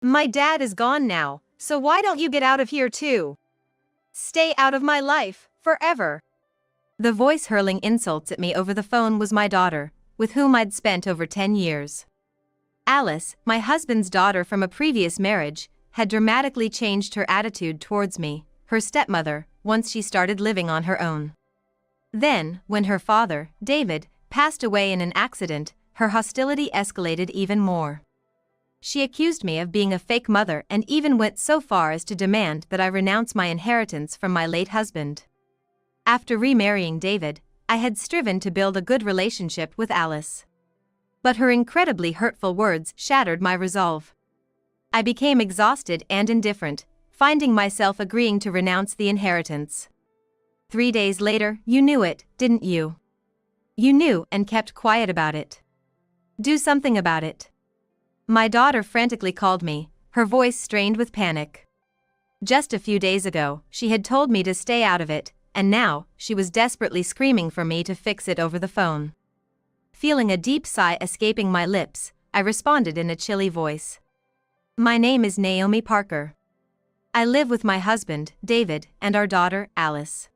My dad is gone now, so why don't you get out of here too? Stay out of my life, forever. The voice hurling insults at me over the phone was my daughter, with whom I'd spent over 10 years. Alice, my husband's daughter from a previous marriage, had dramatically changed her attitude towards me, her stepmother, once she started living on her own. Then, when her father, David, passed away in an accident, her hostility escalated even more. She accused me of being a fake mother and even went so far as to demand that I renounce my inheritance from my late husband. After remarrying David, I had striven to build a good relationship with Alice. But her incredibly hurtful words shattered my resolve. I became exhausted and indifferent, finding myself agreeing to renounce the inheritance. 3 days later, you knew it, didn't you? You knew and kept quiet about it. Do something about it. My daughter frantically called me, her voice strained with panic. Just a few days ago, she had told me to stay out of it, and now, she was desperately screaming for me to fix it over the phone. Feeling a deep sigh escaping my lips, I responded in a chilly voice. My name is Naomi Parker. I live with my husband, David, and our daughter, Alice.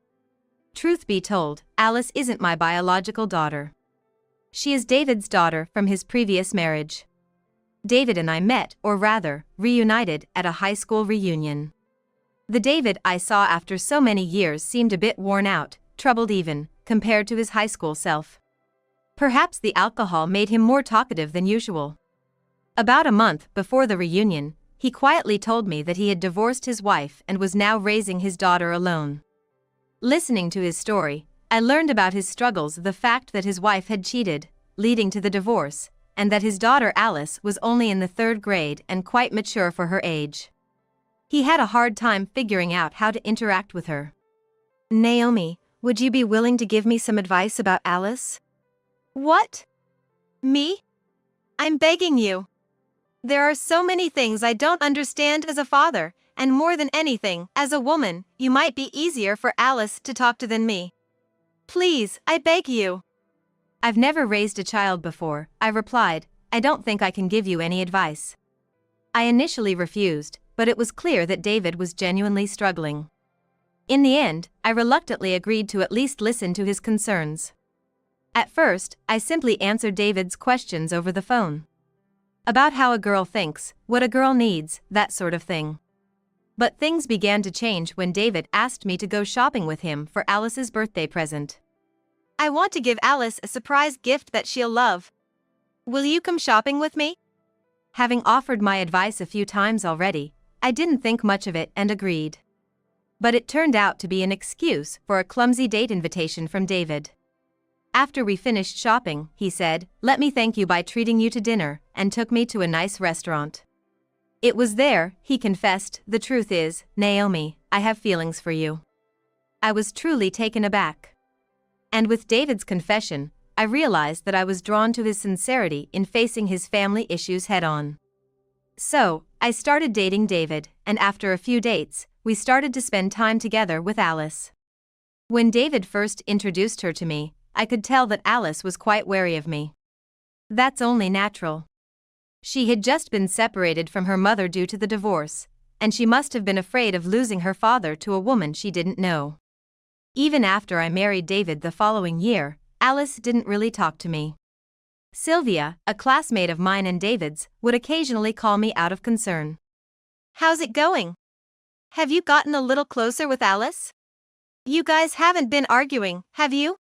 Truth be told, Alice isn't my biological daughter. She is David's daughter from his previous marriage. David and I met, or rather, reunited, at a high school reunion. The David I saw after so many years seemed a bit worn out, troubled even, compared to his high school self. Perhaps the alcohol made him more talkative than usual. About a month before the reunion, he quietly told me that he had divorced his wife and was now raising his daughter alone. Listening to his story, I learned about his struggles, the fact that his wife had cheated, leading to the divorce, and that his daughter Alice was only in the 3rd grade and quite mature for her age. He had a hard time figuring out how to interact with her. Naomi, would you be willing to give me some advice about Alice? What? Me? I'm begging you. There are so many things I don't understand as a father, and more than anything, as a woman, you might be easier for Alice to talk to than me. Please, I beg you. I've never raised a child before, I replied. I don't think I can give you any advice. I initially refused, but it was clear that David was genuinely struggling. In the end, I reluctantly agreed to at least listen to his concerns. At first, I simply answered David's questions over the phone. About how a girl thinks, what a girl needs, that sort of thing. But things began to change when David asked me to go shopping with him for Alice's birthday present. I want to give Alice a surprise gift that she'll love. Will you come shopping with me? Having offered my advice a few times already, I didn't think much of it and agreed. But it turned out to be an excuse for a clumsy date invitation from David. After we finished shopping, he said, "Let me thank you by treating you to dinner," and took me to a nice restaurant. It was there, he confessed, "The truth is, Naomi, I have feelings for you." I was truly taken aback. And with David's confession, I realized that I was drawn to his sincerity in facing his family issues head-on. So, I started dating David, and after a few dates, we started to spend time together with Alice. When David first introduced her to me, I could tell that Alice was quite wary of me. That's only natural. She had just been separated from her mother due to the divorce, and she must have been afraid of losing her father to a woman she didn't know. Even after I married David the following year, Alice didn't really talk to me. Sylvia, a classmate of mine and David's, would occasionally call me out of concern. "How's it going? Have you gotten a little closer with Alice? You guys haven't been arguing, have you?"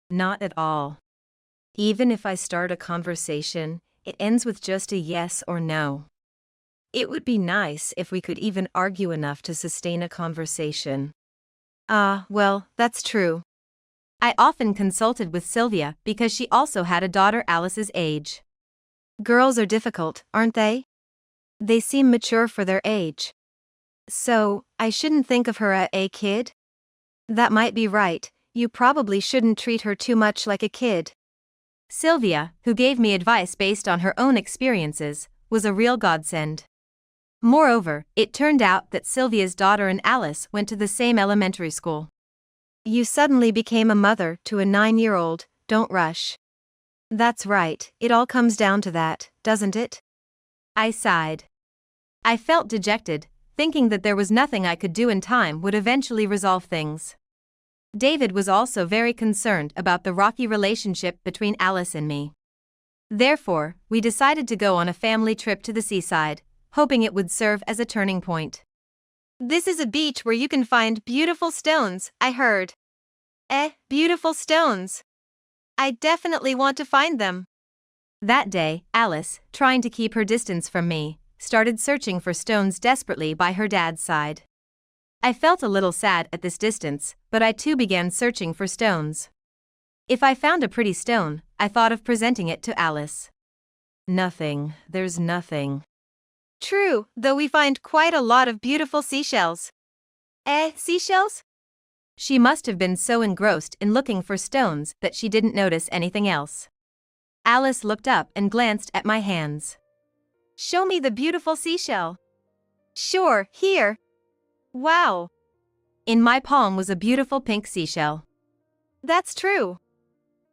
Not at all. Even if I start a conversation, it ends with just a yes or no. It would be nice if we could even argue enough to sustain a conversation. Well, that's true. I often consulted with Sylvia because she also had a daughter Alice's age. Girls are difficult, aren't they? They seem mature for their age. So, I shouldn't think of her as a kid? That might be right, you probably shouldn't treat her too much like a kid. Sylvia, who gave me advice based on her own experiences, was a real godsend. Moreover, it turned out that Sylvia's daughter and Alice went to the same elementary school. You suddenly became a mother to a 9-year-old, don't rush. That's right, it all comes down to that, doesn't it? I sighed. I felt dejected, thinking that there was nothing I could do and time would eventually resolve things. David was also very concerned about the rocky relationship between Alice and me. Therefore, we decided to go on a family trip to the seaside, hoping it would serve as a turning point. This is a beach where you can find beautiful stones, I heard. Beautiful stones. I definitely want to find them. That day, Alice, trying to keep her distance from me, started searching for stones desperately by her dad's side. I felt a little sad at this distance, but I too began searching for stones. If I found a pretty stone, I thought of presenting it to Alice. Nothing, there's nothing. True, though we find quite a lot of beautiful seashells. Seashells? She must have been so engrossed in looking for stones that she didn't notice anything else. Alice looked up and glanced at my hands. Show me the beautiful seashell. Sure, here. Wow. In my palm was a beautiful pink seashell. That's true.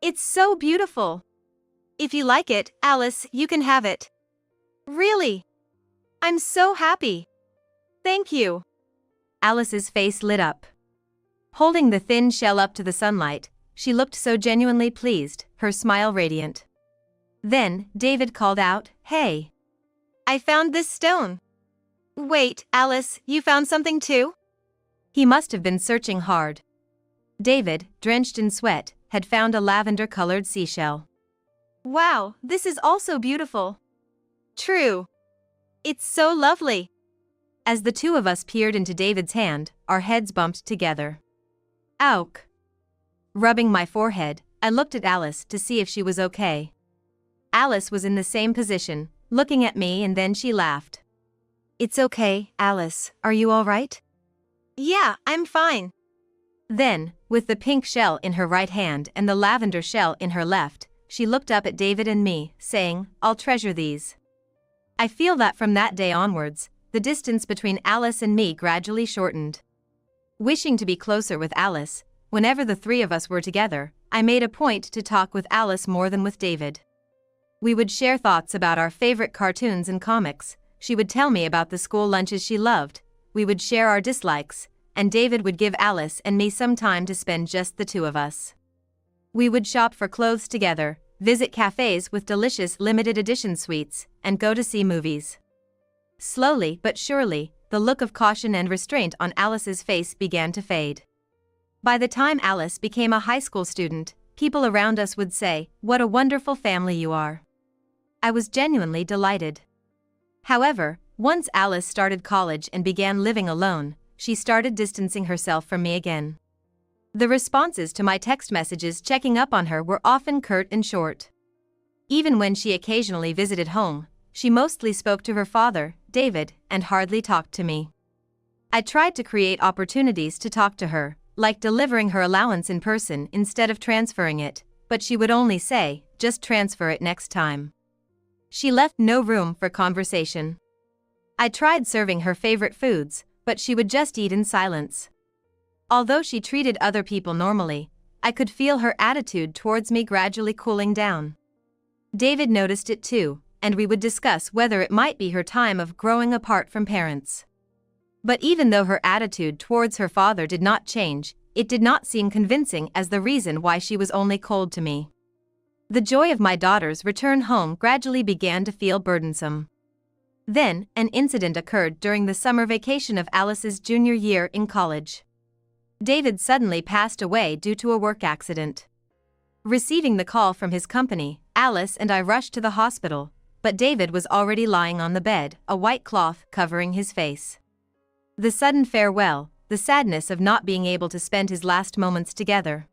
It's so beautiful. If you like it, Alice, you can have it. Really? I'm so happy. Thank you. Alice's face lit up. Holding the thin shell up to the sunlight, she looked so genuinely pleased, her smile radiant. Then, David called out, "Hey! I found this stone." Wait, Alice, you found something too? He must have been searching hard. David, drenched in sweat, had found a lavender-colored seashell. Wow, this is also beautiful. True. It's so lovely. As the two of us peered into David's hand, our heads bumped together. Ouk. Rubbing my forehead, I looked at Alice to see if she was okay. Alice was in the same position, looking at me, and then she laughed. It's okay, Alice, are you all right? Yeah, I'm fine. Then, with the pink shell in her right hand and the lavender shell in her left, she looked up at David and me, saying, "I'll treasure these." I feel that from that day onwards, the distance between Alice and me gradually shortened. Wishing to be closer with Alice, whenever the three of us were together, I made a point to talk with Alice more than with David. We would share thoughts about our favorite cartoons and comics. She would tell me about the school lunches she loved, we would share our dislikes, and David would give Alice and me some time to spend just the two of us. We would shop for clothes together, visit cafes with delicious limited edition sweets, and go to see movies. Slowly but surely, the look of caution and restraint on Alice's face began to fade. By the time Alice became a high school student, people around us would say, "What a wonderful family you are." I was genuinely delighted. However, once Alice started college and began living alone, she started distancing herself from me again. The responses to my text messages checking up on her were often curt and short. Even when she occasionally visited home, she mostly spoke to her father, David, and hardly talked to me. I tried to create opportunities to talk to her, like delivering her allowance in person instead of transferring it, but she would only say, "Just transfer it next time." She left no room for conversation. I tried serving her favorite foods, but she would just eat in silence. Although she treated other people normally, I could feel her attitude towards me gradually cooling down. David noticed it too, and we would discuss whether it might be her time of growing apart from parents. But even though her attitude towards her father did not change, it did not seem convincing as the reason why she was only cold to me. The joy of my daughter's return home gradually began to feel burdensome. Then, an incident occurred during the summer vacation of Alice's junior year in college. David suddenly passed away due to a work accident. Receiving the call from his company, Alice and I rushed to the hospital, but David was already lying on the bed, a white cloth covering his face. The sudden farewell, the sadness of not being able to spend his last moments together.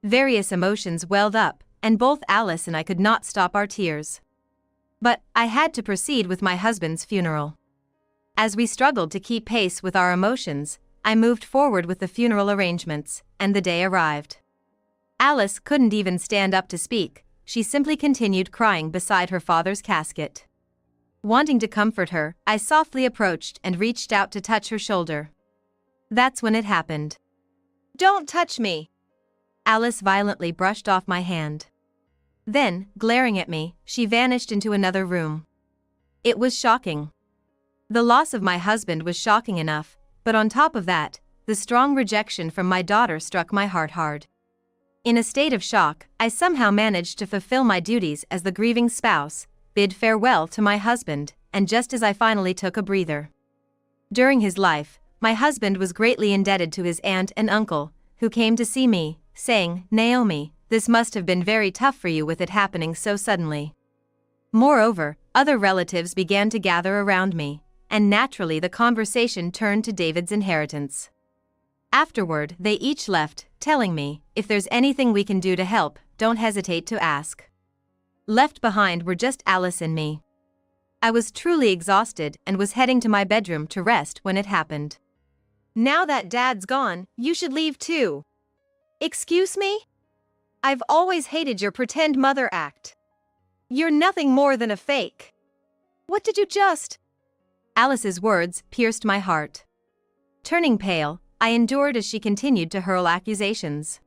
Various emotions welled up, and both Alice and I could not stop our tears. But I had to proceed with my husband's funeral. As we struggled to keep pace with our emotions, I moved forward with the funeral arrangements, and the day arrived. Alice couldn't even stand up to speak, she simply continued crying beside her father's casket. Wanting to comfort her, I softly approached and reached out to touch her shoulder. That's when it happened. "Don't touch me!" Alice violently brushed off my hand. Then, glaring at me, she vanished into another room. It was shocking. The loss of my husband was shocking enough, but on top of that, the strong rejection from my daughter struck my heart hard. In a state of shock, I somehow managed to fulfill my duties as the grieving spouse, bid farewell to my husband, and just as I finally took a breather. During his life, my husband was greatly indebted to his aunt and uncle, who came to see me, saying, "Naomi, this must have been very tough for you with it happening so suddenly." Moreover, other relatives began to gather around me, and naturally the conversation turned to David's inheritance. Afterward, they each left, telling me, "If there's anything we can do to help, don't hesitate to ask." Left behind were just Alice and me. I was truly exhausted and was heading to my bedroom to rest when it happened. "Now that Dad's gone, you should leave too." "Excuse me? I've always hated your pretend mother act. You're nothing more than a fake. What did you just—" Alice's words pierced my heart. Turning pale, I endured as she continued to hurl accusations.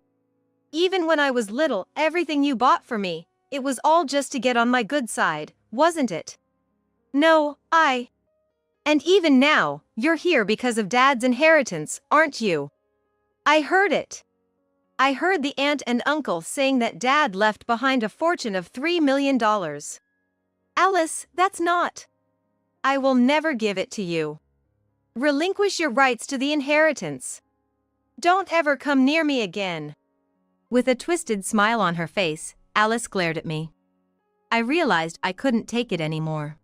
"Even when I was little, everything you bought for me, it was all just to get on my good side, wasn't it? No, And even now, you're here because of Dad's inheritance, aren't you? I heard it. I heard the aunt and uncle saying that Dad left behind a fortune of $3 million. Alice, that's not. I will never give it to you. Relinquish your rights to the inheritance. Don't ever come near me again." With a twisted smile on her face, Alice glared at me. I realized I couldn't take it anymore.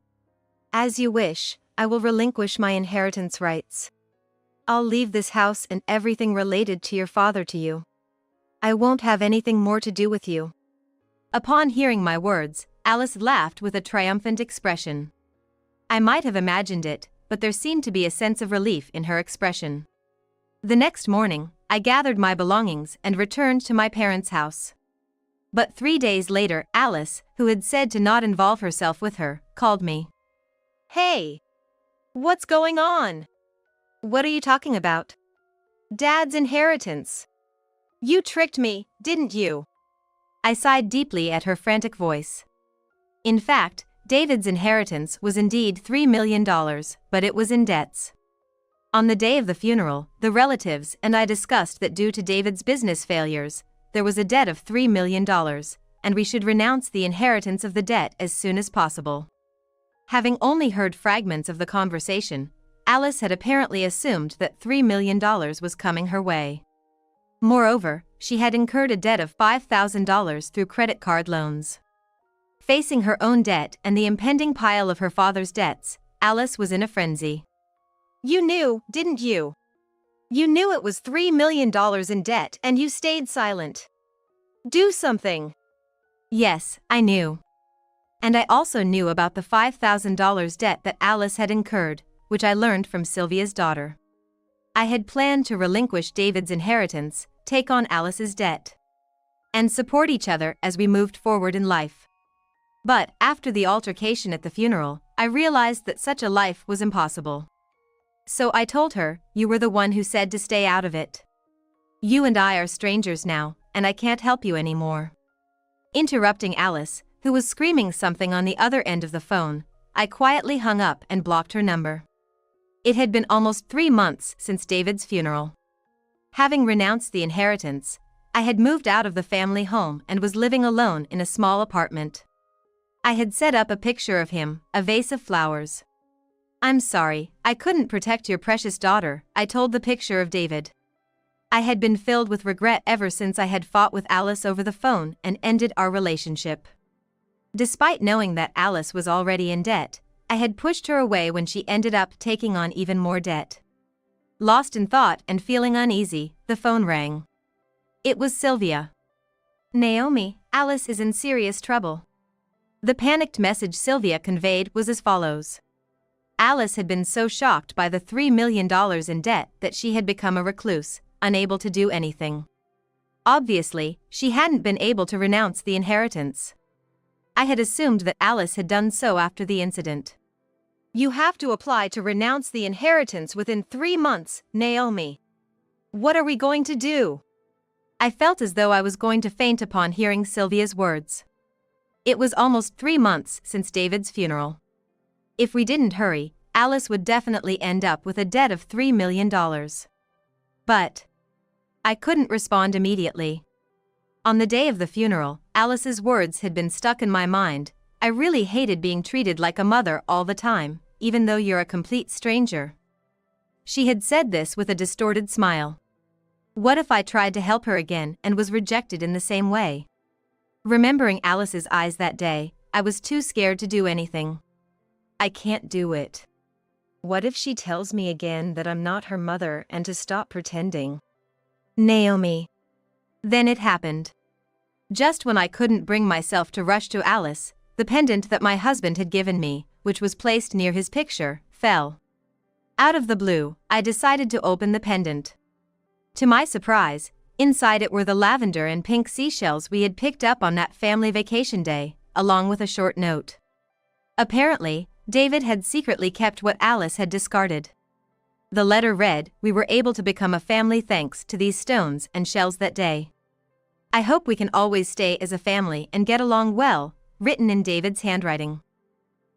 "As you wish, I will relinquish my inheritance rights. I'll leave this house and everything related to your father to you. I won't have anything more to do with you." Upon hearing my words, Alice laughed with a triumphant expression. I might have imagined it, but there seemed to be a sense of relief in her expression. The next morning, I gathered my belongings and returned to my parents' house. But 3 days later, Alice, who had said to not involve herself with her, called me. "Hey! What's going on?" "What are you talking about?" "Dad's inheritance. You tricked me, didn't you?" I sighed deeply at her frantic voice. In fact, David's inheritance was indeed $3 million, but it was in debts. On the day of the funeral, the relatives and I discussed that due to David's business failures, there was a debt of $3 million, and we should renounce the inheritance of the debt as soon as possible. Having only heard fragments of the conversation, Alice had apparently assumed that $3 million was coming her way. Moreover, she had incurred a debt of $5,000 through credit card loans. Facing her own debt and the impending pile of her father's debts, Alice was in a frenzy. "You knew, didn't you? You knew it was $3 million in debt and you stayed silent. Do something." Yes, I knew. And I also knew about the $5,000 debt that Alice had incurred, which I learned from Sylvia's daughter. I had planned to relinquish David's inheritance, take on Alice's debt, and support each other as we moved forward in life. But after the altercation at the funeral, I realized that such a life was impossible. So I told her, "You were the one who said to stay out of it. You and I are strangers now, and I can't help you anymore." Interrupting Alice, who was screaming something on the other end of the phone, I quietly hung up and blocked her number. It had been almost 3 months since David's funeral. Having renounced the inheritance, I had moved out of the family home and was living alone in a small apartment. I had set up a picture of him, a vase of flowers. "I'm sorry, I couldn't protect your precious daughter," I told the picture of David. I had been filled with regret ever since I had fought with Alice over the phone and ended our relationship. Despite knowing that Alice was already in debt, I had pushed her away when she ended up taking on even more debt. Lost in thought and feeling uneasy, the phone rang. It was Sylvia. "Naomi, Alice is in serious trouble." The panicked message Sylvia conveyed was as follows. Alice had been so shocked by the $3 million in debt that she had become a recluse, unable to do anything. Obviously, she hadn't been able to renounce the inheritance. I had assumed that Alice had done so after the incident. "You have to apply to renounce the inheritance within 3 months, Naomi. What are we going to do?" I felt as though I was going to faint upon hearing Sylvia's words. It was almost 3 months since David's funeral. If we didn't hurry, Alice would definitely end up with a debt of $3 million. But I couldn't respond immediately. On the day of the funeral, Alice's words had been stuck in my mind. I really hated being treated like a mother all the time, even though you're a complete stranger. She had said this with a distorted smile. What if I tried to help her again and was rejected in the same way? Remembering Alice's eyes that day, I was too scared to do anything. I can't do it. What if she tells me again that I'm not her mother and to stop pretending? Naomi. Then it happened. Just when I couldn't bring myself to rush to Alice, the pendant that my husband had given me, which was placed near his picture, fell. Out of the blue, I decided to open the pendant. To my surprise, inside it were the lavender and pink seashells we had picked up on that family vacation day, along with a short note. Apparently, David had secretly kept what Alice had discarded. The letter read, "We were able to become a family thanks to these stones and shells that day. I hope we can always stay as a family and get along well," written in David's handwriting.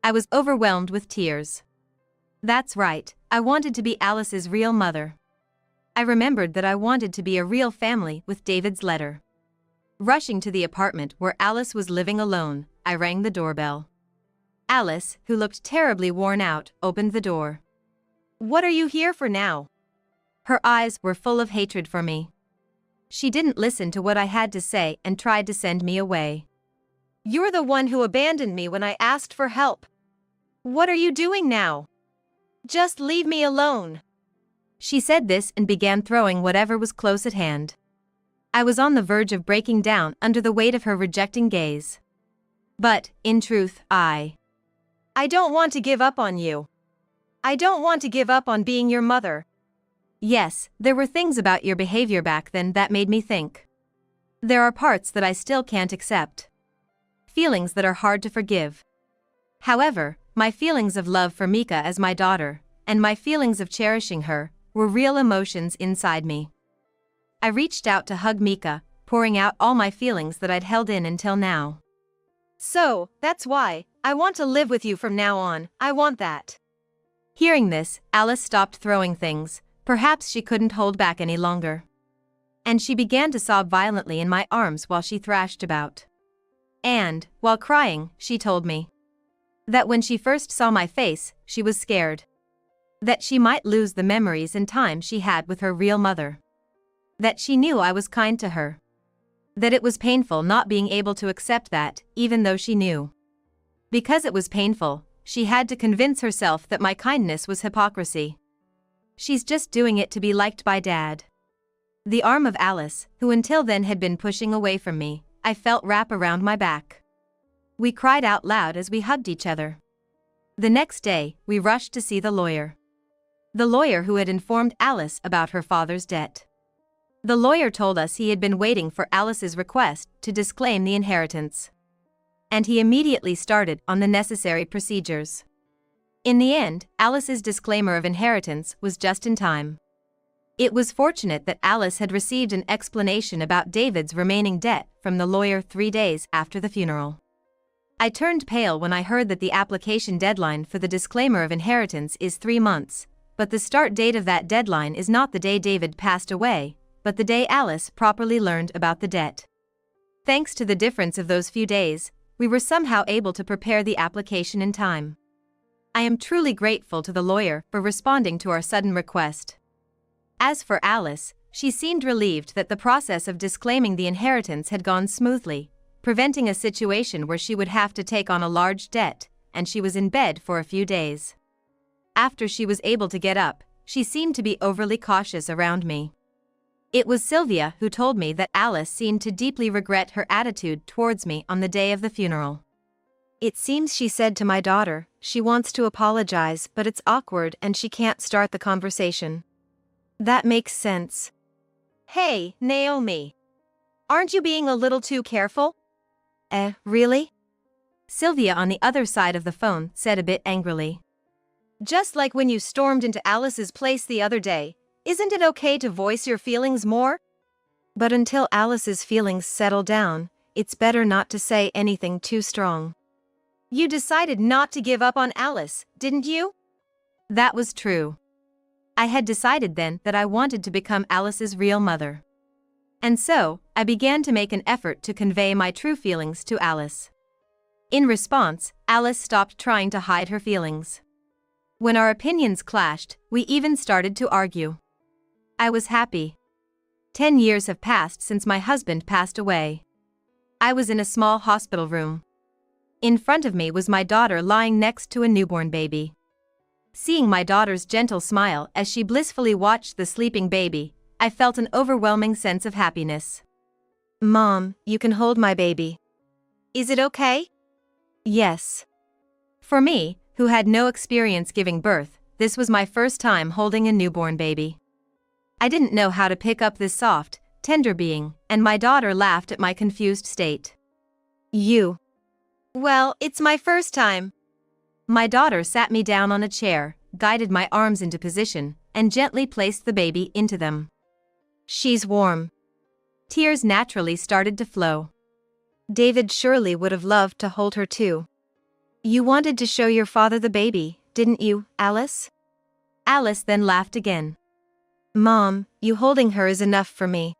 I was overwhelmed with tears. That's right, I wanted to be Alice's real mother. I remembered that I wanted to be a real family with David's letter. Rushing to the apartment where Alice was living alone, I rang the doorbell. Alice, who looked terribly worn out, opened the door. "What are you here for now?" Her eyes were full of hatred for me. She didn't listen to what I had to say and tried to send me away. "You're the one who abandoned me when I asked for help. What are you doing now? Just leave me alone." She said this and began throwing whatever was close at hand. I was on the verge of breaking down under the weight of her rejecting gaze. But, in truth, I don't want to give up on you. I don't want to give up on being your mother. Yes, there were things about your behavior back then that made me think. There are parts that I still can't accept. Feelings that are hard to forgive. However, my feelings of love for Mika as my daughter, and my feelings of cherishing her, were real emotions inside me. I reached out to hug Mika, pouring out all my feelings that I'd held in until now. "So, that's why, I want to live with you from now on, I want that." Hearing this, Alice stopped throwing things, perhaps she couldn't hold back any longer. And she began to sob violently in my arms while she thrashed about. And, while crying, she told me that when she first saw my face, she was scared. That she might lose the memories and time she had with her real mother. That she knew I was kind to her. That it was painful not being able to accept that, even though she knew. Because it was painful, she had to convince herself that my kindness was hypocrisy. She's just doing it to be liked by Dad. The arm of Alice, who until then had been pushing away from me, I felt wrap around my back. We cried out loud as we hugged each other. The next day, we rushed to see the lawyer. The lawyer who had informed Alice about her father's debt. The lawyer told us he had been waiting for Alice's request to disclaim the inheritance. And he immediately started on the necessary procedures. In the end, Alice's disclaimer of inheritance was just in time. It was fortunate that Alice had received an explanation about David's remaining debt from the lawyer 3 days after the funeral. I turned pale when I heard that the application deadline for the disclaimer of inheritance is 3 months, but the start date of that deadline is not the day David passed away, but the day Alice properly learned about the debt. Thanks to the difference of those few days, we were somehow able to prepare the application in time. I am truly grateful to the lawyer for responding to our sudden request. As for Alice, she seemed relieved that the process of disclaiming the inheritance had gone smoothly, preventing a situation where she would have to take on a large debt, and she was in bed for a few days. After she was able to get up, she seemed to be overly cautious around me. It was Sylvia who told me that Alice seemed to deeply regret her attitude towards me on the day of the funeral. "It seems she said to my daughter, she wants to apologize but it's awkward and she can't start the conversation." That makes sense. "Hey, Naomi. Aren't you being a little too careful?" Really?" Sylvia on the other side of the phone said a bit angrily. "Just like when you stormed into Alice's place the other day, isn't it okay to voice your feelings more? But until Alice's feelings settle down, it's better not to say anything too strong." "You decided not to give up on Alice, didn't you?" That was true. I had decided then that I wanted to become Alice's real mother. And so, I began to make an effort to convey my true feelings to Alice. In response, Alice stopped trying to hide her feelings. When our opinions clashed, we even started to argue. I was happy. 10 years have passed since my husband passed away. I was in a small hospital room. In front of me was my daughter lying next to a newborn baby. Seeing my daughter's gentle smile as she blissfully watched the sleeping baby, I felt an overwhelming sense of happiness. "Mom, you can hold my baby. Is it okay?" "Yes." For me, who had no experience giving birth, this was my first time holding a newborn baby. I didn't know how to pick up this soft, tender being, and my daughter laughed at my confused state. "You?" "Well, it's my first time." My daughter sat me down on a chair, guided my arms into position, and gently placed the baby into them. "She's warm." Tears naturally started to flow. "David surely would have loved to hold her too." "You wanted to show your father the baby, didn't you, Alice?" Alice then laughed again. "Mom, you holding her is enough for me."